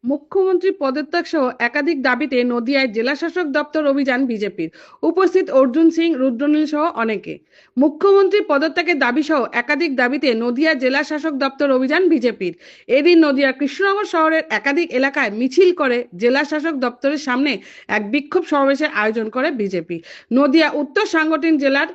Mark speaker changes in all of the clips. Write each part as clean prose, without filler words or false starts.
Speaker 1: মুখ্যমন্ত্রী পদত্যাগ সহ একাধিক দাবিতে নদিয়ায় জেলাশাসক দপ্তর অভিযান বিজেপির। উপস্থিত অর্জুন সিং, রুদ্রনীল সহ অনেকে। মুখ্যমন্ত্রী পদত্যাগের দাবি সহ একাধিক দাবিতে নদিয়া জেলা শাসক দপ্তর অভিযান বিজেপির। এদিন নদিয়ার কৃষ্ণনগর শহরের একাধিক এলাকায় মিছিল করে জেলা শাসক দপ্তরের সামনে এক বিক্ষোভ সমাবেশের আয়োজন করে বিজেপি। নদিয়া উত্তর সাংগঠনিক জেলার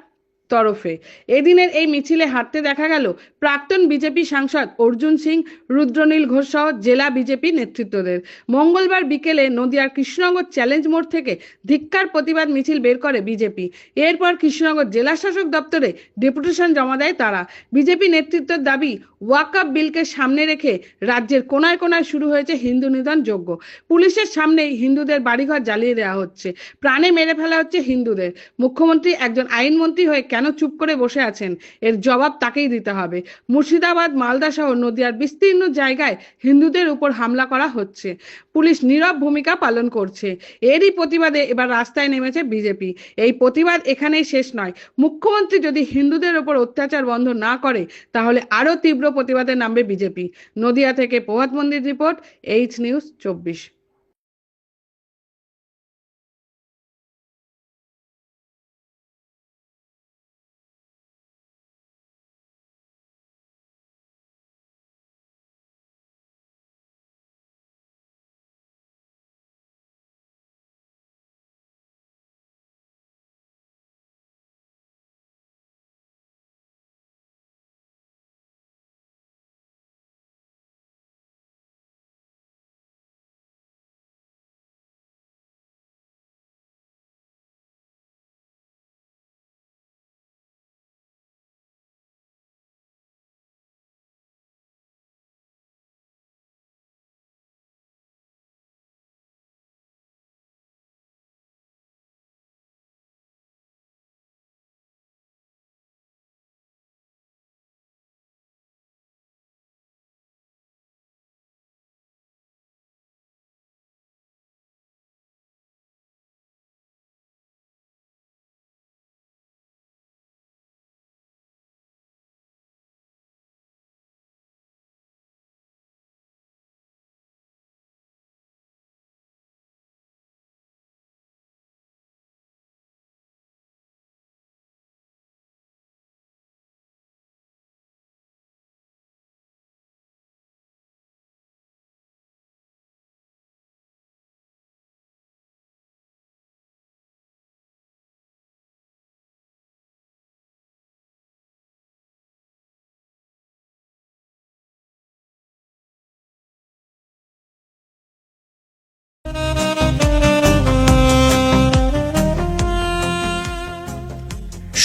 Speaker 1: তরফে এদিনের এই মিছিলে হাঁটতে দেখা গেল প্রাক্তন বিজেপি সাংসদ অর্জুন সিং, রুদ্রনীল ঘোষ সহ জেলা বিজেপি নেতৃত্বদের। মঙ্গলবার বিকেলে নদিয়ার কৃষ্ণনগর চ্যালেঞ্জ মোড় থেকে ধিক্কার প্রতিবাদ মিছিল বের করে বিজেপি। এরপর কৃষ্ণনগর জেলা শাসক দপ্তরে ডেপুটেশন জমা দেয় তারা। বিজেপি নেতৃত্বের দাবি, ওয়াকফ বিলকে সামনে রেখে রাজ্যের কোনায় কোনায় শুরু হয়েছে হিন্দু নিধন যজ্ঞ। পুলিশের সামনেই হিন্দুদের বাড়িঘর জ্বালিয়ে দেওয়া হচ্ছে, প্রাণে মেরে ফেলা হচ্ছে হিন্দুদের। মুখ্যমন্ত্রী একজন আইনমন্ত্রী হয়ে কেন চুপ করে বসে আছেন? এর জবাব তাকেই দিতে হবে। মুর্শিদাবাদ, মালদা সহ নদিয়ার বিস্তীর্ণ জায়গায় হিন্দুদের উপর হামলা করা হচ্ছে, পুলিশ নীরব ভূমিকা পালন করছে। এরই প্রতিবাদে এবার রাস্তায় নেমেছে বিজেপি। এই প্রতিবাদ এখানেই শেষ নয়। মুখ্যমন্ত্রী যদি হিন্দুদের উপর অত্যাচার বন্ধ না করে তাহলে আরো তীব্র প্রতিবাদে নামবে বিজেপি। নদিয়া থেকে প্রভাত মন্দির রিপোর্ট, এইচ নিউজ 24।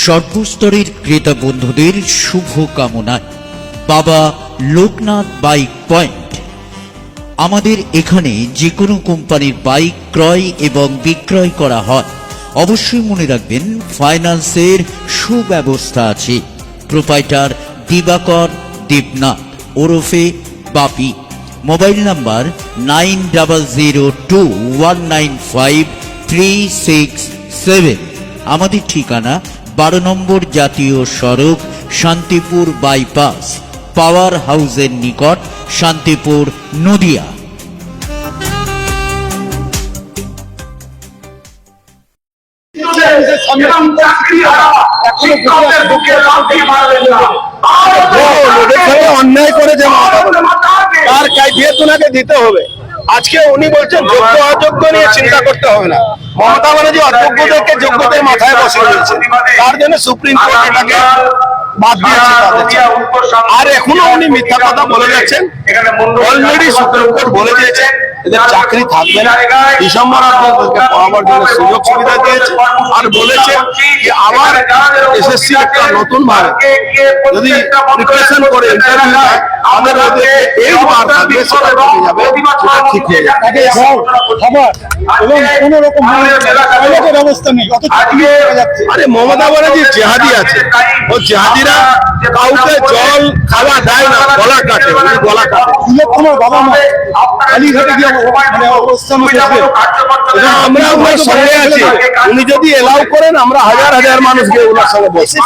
Speaker 2: সর্বস্তরের ক্রেতা বন্ধুদের শুভ কামনায় বাবা লোকনাথ বাইক পয়েন্ট। আমাদের এখানে যে কোনো কোম্পানির বাইক ক্রয় এবং বিক্রয় করা হয়। অবশ্যই মনে রাখবেন, ফাইন্যান্সের সুব্যবস্থা আছে। প্রোপাইটার দিবাকর দেবনাথ ওরফে বাপি। Mobile number 9002195367। আমাদের ঠিকানা 12 নম্বর জাতীয় সড়ক, শান্তিপুর বাইপাস, পাওয়ার হাউসের নিকট, শান্তিপুর, নদিয়া।
Speaker 3: অন্যায় করে তার কাইফিয়ত ওনাকে দিতে হবে। আজকে উনি বলছেন যোগ্য অযোগ্য নিয়ে চিন্তা করতে হবে না। মমতা ব্যানার্জি অযোগ্যদেরকে যোগ্যদের মাথায় বসে রয়েছে, তার জন্য সুপ্রিম কোর্ট এটাকে বাদ দিয়েছে। আর এখনো উনি মিথ্যা কথা বলে যাচ্ছেন। অলরেডি সুপ্রিম কোর্ট বলে দিয়েছে এদের চাকরি থাকবে না। ডিসেম্বর আপনাদেরকে পড়াবার জন্য সুযোগ সুবিধা দিয়েছে আর বলেছে যে আবার এসএসসি একটা নতুন ভাবে যদি প্রিপারেশন করে ইন্টারভিউ হয় আমাদের এই বার থাকবে, সেটা কমে যাবে, সেটা ঠিক হয়ে যাবে। এবং কোন রকম ব্যবস্থা নেই। আরে মমতা ব্যানার্জি জেহাদি আছে, ও জেহাদিরা কাউকে জল খাওয়া দেয় না, গলা কাটে, গলা কাটে। তোমার বাবা মা কালীঘাটে গিয়ে অবস্থান আমরা ওনার সঙ্গে আছি। উনি যদি এলাও করেন আমরা হাজার হাজার মানুষ গিয়ে ওনার সঙ্গে বসে।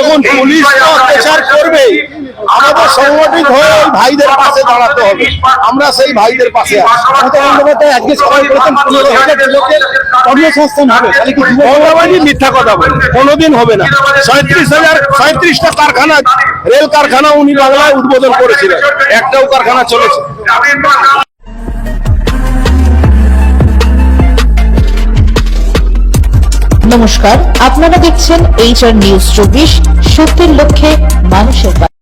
Speaker 3: দেখুন পুলিশ তো অত্যাচার করবে, আমাদের সংগঠিত হয়ে ওই ভাইদের পাশে দাঁড়াতে হবে। আমরা সেই ভাইদের পাশে আছি।
Speaker 4: মমতা বন্দ্যোপাধ্যায় আজকে সবাই বলেছেন 15,000 লোকের কর্মসংস্থান হবে, তাহলে কি
Speaker 3: মমতাবাজি মিথ্যা কথা বলে, কোনোদিন হবে না। 37টা কারখানা, রেল কারখানা উনি বাংলায় উদ্বোধন করেছিলেন, একটাও কারখানা চলেছে।
Speaker 5: নমস্কার, আপনারা দেখছেন HR নিউজ 24, সত্যের লক্ষ্যে মানুষের